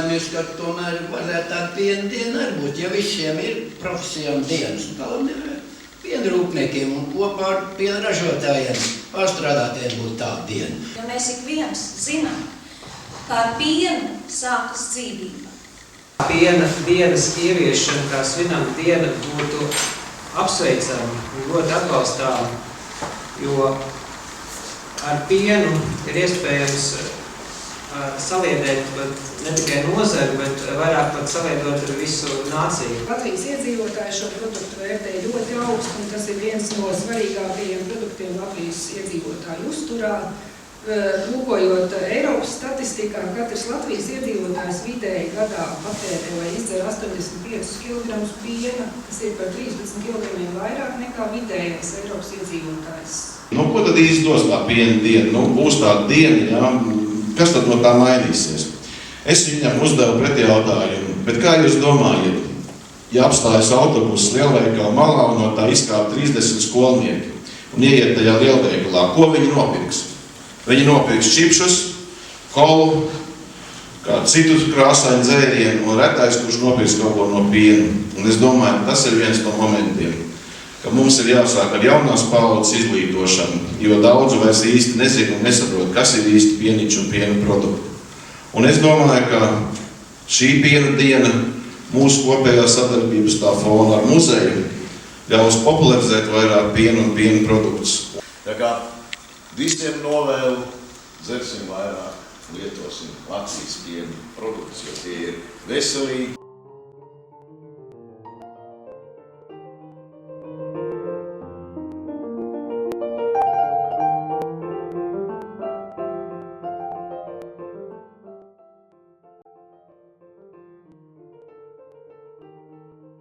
iedomājamies, ka tomēr varētu tāda piena diena arī būt, ja visiem ir profesijām dienas. Galvenais piena rūpniekiem un kopā ar piena ražotājiem, pārstrādātājiem būtu tāda diena. Ja mēs ik viens zinām, kā ar pienu sākas dzīvība. Piena dienas ieviešana, kā svinam diena, būtu apsveicama un ļoti atbalstāma, jo ar pienu ir iespējams saliedēt ne tikai nozari, bet vairāk pat saliedot ar visu nāciju. Latvijas iedzīvotāji šo produktu vērtē ļoti augstu, un tas ir viens no svarīgākajiem produktiem Latvijas iedzīvotāju uzturā. Lūkojot Eiropas statistikā, katrs Latvijas iedzīvotājs vidēji gadā patērē vai izdzer 85 kg piena, kas ir par 13 kg vairāk nekā vidējais Eiropas iedzīvotājs. Ko tad īsti dos tā piena diena? Būs tāda diena, jā? Kas tad no tā mainīsies? Es viņam uzdevu pretjautājumu, bet kā jūs domājat, ja apstājas autobuss lielveikala malā un no tā izkāp 30 skolnieki un ieiet tajā lielveikalā, ko viņi nopirks? Viņi nopirks čipšus, kolu, kādu citu krāsainu dzērienu un retais, kurš nopirks kaut ko no piena. Un es domāju, tas ir viens no momentiem, ka mums ir jāsāk ar jaunās paaudzes izglītošanu, jo daudzi vairs īsti nezina un nesaprot, kas ir īsti pieniņš un piena produkti. Un es domāju, ka šī piena diena mūsu kopējā sadarbības tā fona ar muzeju ļaus popularizēt vairāk pienu un piena produktus. Tā kā visiem novēlu, dzersim vairāk, lietosim Latvijas piena produktus, jo tie ir veselīgi.